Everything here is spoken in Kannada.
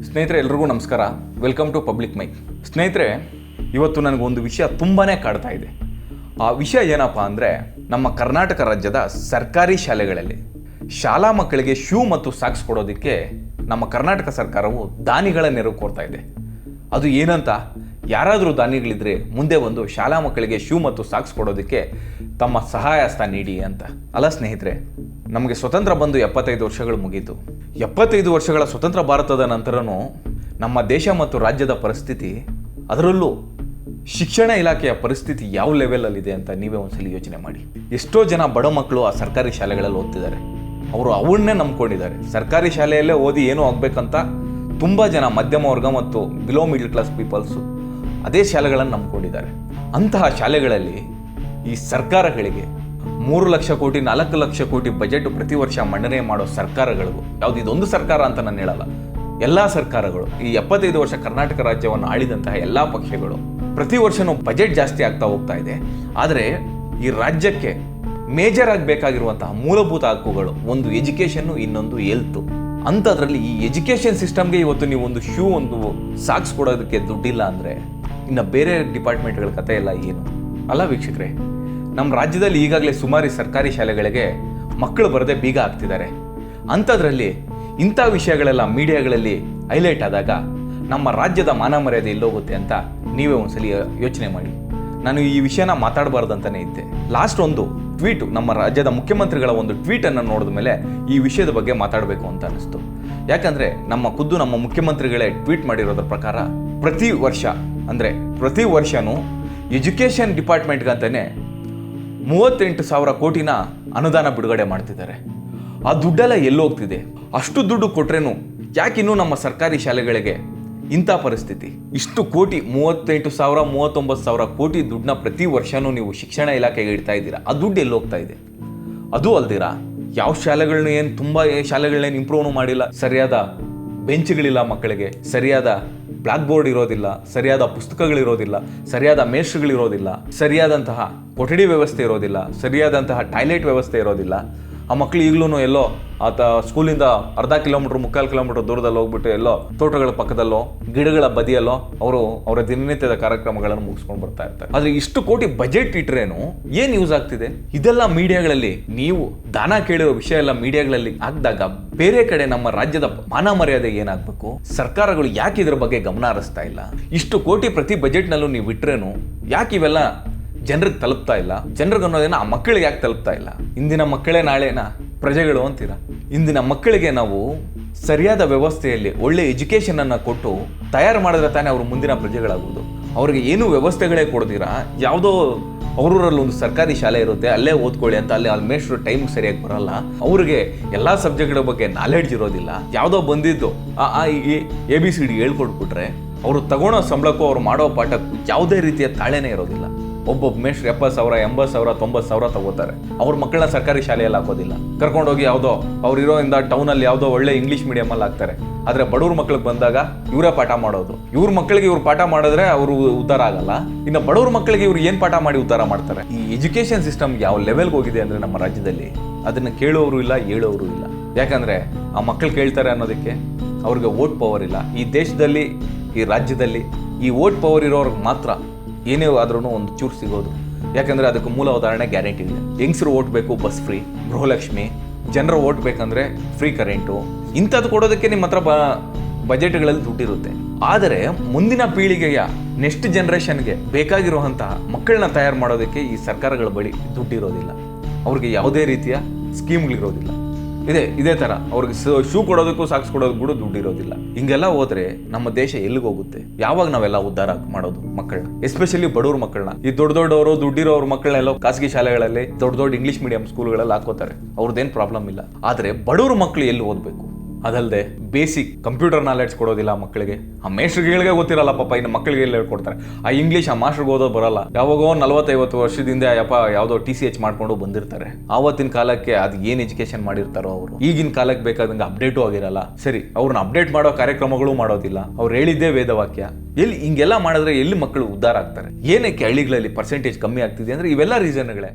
ಸ್ನೇಹಿತರೆ ಎಲ್ರಿಗೂ ನಮಸ್ಕಾರ. Welcome to Public Mic. ಸ್ನೇಹಿತರೆ, ಇವತ್ತು ನನಗೊಂದು ವಿಷಯ ತುಂಬಾ ಕಾಡ್ತಾ ಇದೆ. ಆ ವಿಷಯ ಏನಪ್ಪ ಅಂದರೆ, ನಮ್ಮ ಕರ್ನಾಟಕ ರಾಜ್ಯದ ಸರ್ಕಾರಿ ಶಾಲೆಗಳಲ್ಲಿ ಶಾಲಾ ಮಕ್ಕಳಿಗೆ ಶೂ ಮತ್ತು ಸಾಕ್ಸ್ ಕೊಡೋದಕ್ಕೆ ನಮ್ಮ ಕರ್ನಾಟಕ ಸರ್ಕಾರವು ದಾನಿಗಳ ನೆರವು ಕೋರ್ತಾ ಇದೆ. ಅದು ಏನಂತ, ಯಾರಾದರೂ ದಾನಿಗಳಿದ್ರೆ ಮುಂದೆ ಬಂದು ಶಾಲಾ ಮಕ್ಕಳಿಗೆ ಶೂ ಮತ್ತು ಸಾಕ್ಸ್ ಕೊಡೋದಕ್ಕೆ ತಮ್ಮ ಸಹಾಯ ಹಸ್ತ ನೀಡಿ ಅಂತ. ಅಲ್ಲ ಸ್ನೇಹಿತರೆ, ನಮಗೆ ಸ್ವತಂತ್ರ ಬಂದು 75 ವರ್ಷಗಳು ಮುಗೀತು. 75 ವರ್ಷಗಳ ಸ್ವತಂತ್ರ ಭಾರತದ ನಂತರನೂ ನಮ್ಮ ದೇಶ ಮತ್ತು ರಾಜ್ಯದ ಪರಿಸ್ಥಿತಿ, ಅದರಲ್ಲೂ ಶಿಕ್ಷಣ ಇಲಾಖೆಯ ಪರಿಸ್ಥಿತಿ ಯಾವ ಲೆವೆಲಲ್ಲಿದೆ ಅಂತ ನೀವೇ ಒಂದ್ಸಲಿ ಯೋಚನೆ ಮಾಡಿ. ಎಷ್ಟೋ ಜನ ಬಡ ಮಕ್ಕಳು ಆ ಸರ್ಕಾರಿ ಶಾಲೆಗಳಲ್ಲಿ ಓದ್ತಿದ್ದಾರೆ. ಅವರು ಅವನ್ನೇ ನಂಬ್ಕೊಂಡಿದ್ದಾರೆ. ಸರ್ಕಾರಿ ಶಾಲೆಯಲ್ಲೇ ಓದಿ ಏನೂ ಆಗಬೇಕಂತ ತುಂಬ ಜನ ಮಧ್ಯಮ ವರ್ಗ ಮತ್ತು ಬಿಲೋ ಮಿಡಲ್ ಕ್ಲಾಸ್ ಪೀಪಲ್ಸು ಅದೇ ಶಾಲೆಗಳನ್ನು ನಂಬ್ಕೊಂಡಿದ್ದಾರೆ. ಅಂತಹ ಶಾಲೆಗಳಲ್ಲಿ ಈ ಸರ್ಕಾರಗಳಿಗೆ 3 ಲಕ್ಷ ಕೋಟಿ 4 ಲಕ್ಷ ಕೋಟಿ ಬಜೆಟ್ ಪ್ರತಿ ವರ್ಷ ಮಂಡನೆ ಮಾಡೋ ಸರ್ಕಾರಗಳಿಗೂ, ಯಾವುದು ಇದೊಂದು ಸರ್ಕಾರ ಅಂತ ನಾನು ಹೇಳಲ್ಲ, ಎಲ್ಲ ಸರ್ಕಾರಗಳು, ಈ 75 ವರ್ಷ ಕರ್ನಾಟಕ ರಾಜ್ಯವನ್ನು ಆಳಿದಂತಹ ಎಲ್ಲ ಪಕ್ಷಗಳು ಪ್ರತಿ ವರ್ಷನೂ ಬಜೆಟ್ ಜಾಸ್ತಿ ಆಗ್ತಾ ಹೋಗ್ತಾ ಇದೆ. ಆದರೆ ಈ ರಾಜ್ಯಕ್ಕೆ ಮೇಜರ್ ಆಗಿ ಬೇಕಾಗಿರುವಂತಹ ಮೂಲಭೂತ ಹಕ್ಕುಗಳು, ಒಂದು ಎಜುಕೇಷನ್ನು, ಇನ್ನೊಂದು ಹೆಲ್ತು. ಅಂಥದ್ರಲ್ಲಿ ಈ ಎಜುಕೇಷನ್ ಸಿಸ್ಟಮ್ಗೆ ಇವತ್ತು ನೀವು ಒಂದು ಶೂ, ಒಂದು ಸಾಕ್ಸ್ ಕೊಡೋದಕ್ಕೆ ದುಡ್ಡಿಲ್ಲ ಅಂದರೆ ಇನ್ನು ಬೇರೆ ಡಿಪಾರ್ಟ್ಮೆಂಟ್ಗಳ ಕಥೆ ಎಲ್ಲ ಏನು ಅಲ್ಲ ವೀಕ್ಷಕರೇ. ನಮ್ಮ ರಾಜ್ಯದಲ್ಲಿ ಈಗಾಗಲೇ ಸುಮಾರು ಸರ್ಕಾರಿ ಶಾಲೆಗಳಿಗೆ ಮಕ್ಕಳು ಬರದೆ ಬೀಗ ಹಾಕ್ತಿದ್ದಾರೆ. ಅಂಥದ್ರಲ್ಲಿ ಇಂಥ ವಿಷಯಗಳೆಲ್ಲ ಮೀಡಿಯಾಗಳಲ್ಲಿ ಹೈಲೈಟ್ ಆದಾಗ ನಮ್ಮ ರಾಜ್ಯದ ಮಾನ ಮರ್ಯಾದೆ ಎಲ್ಲೋಗುತ್ತೆ ಅಂತ ನೀವೇ ಒಂದ್ಸಲಿ ಯೋಚನೆ ಮಾಡಿ. ನಾನು ಈ ವಿಷಯನ ಮಾತಾಡಬಾರ್ದಂತಲೇ ಇದ್ದೆ. ಲಾಸ್ಟ್ ಒಂದು ಟ್ವೀಟು, ನಮ್ಮ ರಾಜ್ಯದ ಮುಖ್ಯಮಂತ್ರಿಗಳ ಒಂದು ಟ್ವೀಟನ್ನು ನೋಡಿದ ಮೇಲೆ ಈ ವಿಷಯದ ಬಗ್ಗೆ ಮಾತಾಡಬೇಕು ಅಂತ ಅನ್ನಿಸ್ತು. ಯಾಕಂದರೆ ನಮ್ಮ ಮುಖ್ಯಮಂತ್ರಿಗಳೇ ಟ್ವೀಟ್ ಮಾಡಿರೋದ್ರ ಪ್ರಕಾರ ಪ್ರತಿ ವರ್ಷನೂ ಎಜುಕೇಷನ್ ಡಿಪಾರ್ಟ್ಮೆಂಟ್ಗಂತಲೇ 38,000 ಕೋಟಿನ ಅನುದಾನ ಬಿಡುಗಡೆ ಮಾಡ್ತಿದ್ದಾರೆ. ಆ ದುಡ್ಡೆಲ್ಲ ಎಲ್ಲೋಗ್ತಿದೆ? ಅಷ್ಟು ದುಡ್ಡು ಕೊಟ್ರೇನು ಯಾಕಿನ್ನೂ ನಮ್ಮ ಸರ್ಕಾರಿ ಶಾಲೆಗಳಿಗೆ ಇಂಥ ಪರಿಸ್ಥಿತಿ? ಇಷ್ಟು ಕೋಟಿ, 38,000 39,000 ಕೋಟಿ ದುಡ್ಡನ್ನ ಪ್ರತಿ ವರ್ಷವೂ ನೀವು ಶಿಕ್ಷಣ ಇಲಾಖೆಗೆ ಇಡ್ತಾ ಇದ್ದೀರಾ. ಆ ದುಡ್ಡು ಎಲ್ಲೋಗ್ತಾ ಇದೆ? ಅದು ಅಲ್ದಿರಾ ಯಾವ ಶಾಲೆಗಳನ್ನ ತುಂಬ ಶಾಲೆಗಳನ್ನೇನು ಇಂಪ್ರೂವ್ನು ಮಾಡಿಲ್ಲ. ಸರಿಯಾದ ಬೆಂಚ್ಗಳಿಲ್ಲ ಮಕ್ಕಳಿಗೆ, ಸರಿಯಾದ ಬ್ಲ್ಯಾಕ್ ಬೋರ್ಡ್ ಇರೋದಿಲ್ಲ, ಸರಿಯಾದ ಪುಸ್ತಕಗಳಿರೋದಿಲ್ಲ, ಸರಿಯಾದ ಮೇಷ್ಟ್ರುಗಳಿರೋದಿಲ್ಲ, ಸರಿಯಾದಂತಹ ಕೊಠಡಿ ವ್ಯವಸ್ಥೆ ಇರೋದಿಲ್ಲ, ಸರಿಯಾದಂತಹ ಟಾಯ್ಲೆಟ್ ವ್ಯವಸ್ಥೆ ಇರೋದಿಲ್ಲ. ಆ ಮಕ್ಕಳು ಈಗಲೂ ಎಲ್ಲೋ ಸ್ಕೂಲಿಂದ ಅರ್ಧ ಕಿಲೋಮೀಟ್ರ್ 3/4 ಕಿಲೋಮೀಟ್ರ್ ದೂರದಲ್ಲಿ ಹೋಗ್ಬಿಟ್ಟು ಎಲ್ಲೋ ತೋಟಗಳ ಪಕ್ಕದಲ್ಲೋ ಗಿಡಗಳ ಬದಿಯಲ್ಲೋ ಅವರ ದಿನನಿತ್ಯದ ಕಾರ್ಯಕ್ರಮಗಳನ್ನು ಮುಗಿಸ್ಕೊಂಡು ಬರ್ತಾ ಇರ್ತಾರೆ. ಆದರೆ ಇಷ್ಟು ಕೋಟಿ ಬಜೆಟ್ ಇಟ್ರೇನು ಏನು ಯೂಸ್ ಆಗ್ತಿದೆ? ಇದೆಲ್ಲ ಮೀಡಿಯಾಗಳಲ್ಲಿ ನೀವು ದಾನ ಕೇಳಿರೋ ವಿಷಯ ಎಲ್ಲ ಮೀಡಿಯಾಗಳಲ್ಲಿ ಹಾಕಿದಾಗ ಬೇರೆ ಕಡೆ ನಮ್ಮ ರಾಜ್ಯದ ಮಾನ ಮರ್ಯಾದೆ ಏನಾಗಬೇಕು? ಸರ್ಕಾರಗಳು ಯಾಕೆ ಇದ್ರ ಬಗ್ಗೆ ಗಮನ ಹರಿಸ್ತಾ ಇಲ್ಲ? ಇಷ್ಟು ಕೋಟಿ ಪ್ರತಿ ಬಜೆಟ್ನಲ್ಲೂ ನೀವು ಇಟ್ರೇನು ಯಾಕೆ ಇವೆಲ್ಲ ಜನರಿಗೆ ತಲುಪ್ತಾ ಇಲ್ಲ? ಜನರಿಗೆ ಅನ್ನೋದೇನ ಆ ಮಕ್ಕಳಿಗೆ ಯಾಕೆ ತಲುಪ್ತಾ ಇಲ್ಲ? ಇಂದಿನ ಮಕ್ಕಳೇ ನಾಳೆನ ಪ್ರಜೆಗಳು ಅಂತೀರ. ಇಂದಿನ ಮಕ್ಕಳಿಗೆ ನಾವು ಸರಿಯಾದ ವ್ಯವಸ್ಥೆಯಲ್ಲಿ ಒಳ್ಳೆ ಎಜುಕೇಷನನ್ನು ಕೊಟ್ಟು ತಯಾರು ಮಾಡಿದ್ರೆ ತಾನೇ ಅವರು ಮುಂದಿನ ಪ್ರಜೆಗಳಾಗೋದು. ಅವ್ರಿಗೆ ಏನೂ ವ್ಯವಸ್ಥೆಗಳೇ ಕೊಡ್ತೀರಾ, ಯಾವುದೋ ಅವರೂರಲ್ಲಿ ಒಂದು ಸರ್ಕಾರಿ ಶಾಲೆ ಇರುತ್ತೆ, ಅಲ್ಲೇ ಓದ್ಕೊಳ್ಳಿ ಅಂತ ಅಲ್ಲಿ ಮೇಷ್ಟ್ರು ಟೈಮ್ ಸರಿಯಾಗಿ ಬರಲ್ಲ, ಅವ್ರಿಗೆ ಎಲ್ಲ ಸಬ್ಜೆಕ್ಟ್ಗಳ ಬಗ್ಗೆ ನಾಲೆಡ್ಜ್ ಇರೋದಿಲ್ಲ. ಯಾವುದೋ ಬಂದಿದ್ದು ABCD ಹೇಳ್ಕೊಟ್ಬಿಟ್ರೆ ಅವರು ತಗೊಳ್ಳೋ ಸಂಬಳಕ್ಕೂ ಅವ್ರು ಮಾಡೋ ಪಾಠಕ್ಕೂ ಯಾವುದೇ ರೀತಿಯ ತಾಳೆನೇ ಇರೋದಿಲ್ಲ. ಒಬ್ಬೊಬ್ಬ ಮೇಷ್ಟ್ರು 70,000 80,000 90,000 ತಗೋತಾರೆ. ಅವ್ರ ಮಕ್ಕಳನ್ನ ಸರ್ಕಾರಿ ಶಾಲೆಯಲ್ಲಿ ಹಾಕೋದಿಲ್ಲ, ಕರ್ಕೊಂಡೋಗಿ ಯಾವುದೋ ಅವ್ರಿರೋ ಟೌನಲ್ಲಿ ಯಾವುದೋ ಒಳ್ಳೆ ಇಂಗ್ಲೀಷ್ ಮೀಡಿಯಮಲ್ಲಿ ಹಾಕ್ತಾರೆ. ಆದರೆ ಬಡವ್ರ ಮಕ್ಳಿಗೆ ಬಂದಾಗ ಇವರೇ ಪಾಠ ಮಾಡೋದು. ಇವ್ರ ಮಕ್ಕಳಿಗೆ ಇವ್ರು ಪಾಠ ಮಾಡಿದ್ರೆ ಅವರು ಉದ್ಧಾರ ಆಗಲ್ಲ. ಇನ್ನು ಬಡವ್ರ ಮಕ್ಕಳಿಗೆ ಇವ್ರು ಏನು ಪಾಠ ಮಾಡಿ ಉದ್ಧಾರ ಮಾಡ್ತಾರೆ? ಈ ಎಜುಕೇಷನ್ ಸಿಸ್ಟಮ್ ಯಾವ ಲೆವೆಲ್ಗೆ ಹೋಗಿದೆ ಅಂದರೆ ನಮ್ಮ ರಾಜ್ಯದಲ್ಲಿ ಅದನ್ನು ಕೇಳೋರು ಇಲ್ಲ, ಹೇಳೋರು ಇಲ್ಲ. ಯಾಕಂದರೆ ಆ ಮಕ್ಕಳು ಕೇಳ್ತಾರೆ ಅನ್ನೋದಕ್ಕೆ ಅವ್ರಿಗೆ ವೋಟ್ ಪವರ್ ಇಲ್ಲ. ಈ ದೇಶದಲ್ಲಿ, ಈ ರಾಜ್ಯದಲ್ಲಿ ಈ ವೋಟ್ ಪವರ್ ಇರೋರ್ಗೆ ಮಾತ್ರ ಏನೇ ಆದ್ರೂ ಒಂದು ಚೂರು ಸಿಗೋದು. ಯಾಕಂದರೆ ಅದಕ್ಕೆ ಮೂಲ ಉದಾಹರಣೆ ಗ್ಯಾರಂಟಿ ಇದೆ. ಹೆಂಗಸರು ಓಟ್ ಬೇಕು, ಬಸ್ ಫ್ರೀ, ಗೃಹಲಕ್ಷ್ಮಿ, ಜನರ ಓಟ್ ಬೇಕಂದರೆ ಫ್ರೀ ಕರೆಂಟು, ಇಂಥದ್ದು ಕೊಡೋದಕ್ಕೆ ನಿಮ್ಮ ಹತ್ರ ಬಜೆಟ್ಗಳಲ್ಲಿ ದುಡ್ಡಿರುತ್ತೆ. ಆದರೆ ಮುಂದಿನ ಪೀಳಿಗೆಯ ನೆಕ್ಸ್ಟ್ ಜನ್ರೇಷನ್ಗೆ ಬೇಕಾಗಿರುವಂತಹ ಮಕ್ಕಳನ್ನ ತಯಾರು ಮಾಡೋದಕ್ಕೆ ಈ ಸರ್ಕಾರಗಳ ಬಳಿ ದುಡ್ಡಿರೋದಿಲ್ಲ. ಅವ್ರಿಗೆ ಯಾವುದೇ ರೀತಿಯ ಸ್ಕೀಮ್ಗಳಿರೋದಿಲ್ಲ. ಇದೇ ಥರ ಅವ್ರಿಗೆ ಶೂ ಕೊಡೋದಕ್ಕೂ ಸಾಕ್ಸ್ ಕೊಡೋದಕ್ಕೂ ಕೂಡ ದುಡ್ಡಿರೋದಿಲ್ಲ. ಹಿಂಗೆಲ್ಲ ಹೋದ್ರೆ ನಮ್ಮ ದೇಶ ಎಲ್ಲಿಗೆ ಹೋಗುತ್ತೆ? ಯಾವಾಗ ನಾವೆಲ್ಲ ಉದ್ಧಾರ ಮಾಡೋದು ಮಕ್ಕಳನ್ನ, ಎಸ್ಪೆಷಲಿ ಬಡವ್ರ ಮಕ್ಕಳನ್ನ? ಈ ದೊಡ್ಡವರು ದುಡ್ಡಿರೋವ್ರ ಮಕ್ಕಳನ್ನೆಲ್ಲ ಖಾಸಗಿ ಶಾಲೆಗಳಲ್ಲಿ ದೊಡ್ಡ ಇಂಗ್ಲೀಷ್ ಮೀಡಿಯಂ ಸ್ಕೂಲ್ಗಳಲ್ಲಿ ಹಾಕೋತಾರೆ, ಅವ್ರದ್ದೇನು ಪ್ರಾಬ್ಲಮ್ ಇಲ್ಲ. ಆದರೆ ಬಡವ್ರ ಮಕ್ಕಳು ಎಲ್ಲಿ ಓದಬೇಕು? ಅದಲ್ಲದೆ ಬೇಸಿಕ್ ಕಂಪ್ಯೂಟರ್ ನಾಲೆಡ್ಜ್ ಕೊಡೋದಿಲ್ಲ ಮಕ್ಕಳಿಗೆ. ಆ ಮೇಷ್ಟ್ರುಗಳಿಗೆ ಗೊತ್ತಿರಲ್ಲ ಪಾಪ, ಇನ್ನು ಮಕ್ಕಳಿಗೆ ಎಲ್ಲ ಹೇಳ್ಕೊಡ್ತಾರೆ. ಆ ಇಂಗ್ಲೀಷ್ ಆ ಮಾಸ್ಟ್ರಿಗೆ ಓದೋದು ಬರಲ್ಲ. ಯಾವಾಗೋ 40-50 ವರ್ಷದಿಂದ ಯಾವುದೋ TCH ಮಾಡ್ಕೊಂಡು ಬಂದಿರ್ತಾರೆ. ಆವತ್ತಿನ ಕಾಲಕ್ಕೆ ಅದು ಏನು ಎಜುಕೇಷನ್ ಮಾಡಿರ್ತಾರೋ ಅವರು ಈಗಿನ ಕಾಲಕ್ಕೆ ಬೇಕಾದಂಗೆ ಅಪ್ಡೇಟು ಆಗಿರಲ್ಲ. ಸರಿ, ಅವ್ರನ್ನ ಅಪ್ಡೇಟ್ ಮಾಡೋ ಕಾರ್ಯಕ್ರಮಗಳು ಮಾಡೋದಿಲ್ಲ. ಅವ್ರು ಹೇಳಿದ್ದೇ ವೇದವಾಕ್ಯ. ಹಿಂಗೆಲ್ಲ ಮಾಡಿದ್ರೆ ಎಲ್ಲಿ ಮಕ್ಕಳು ಉದ್ಧಾರ ಆಗ್ತಾರೆ? ಏನಕ್ಕೆ ಹಳ್ಳಿಗಳಲ್ಲಿ ಪರ್ಸೆಂಟೇಜ್ ಕಮ್ಮಿ ಆಗ್ತಿದೆ ಅಂದರೆ ಇವೆಲ್ಲ ರೀಸನ್ಗಳೇ.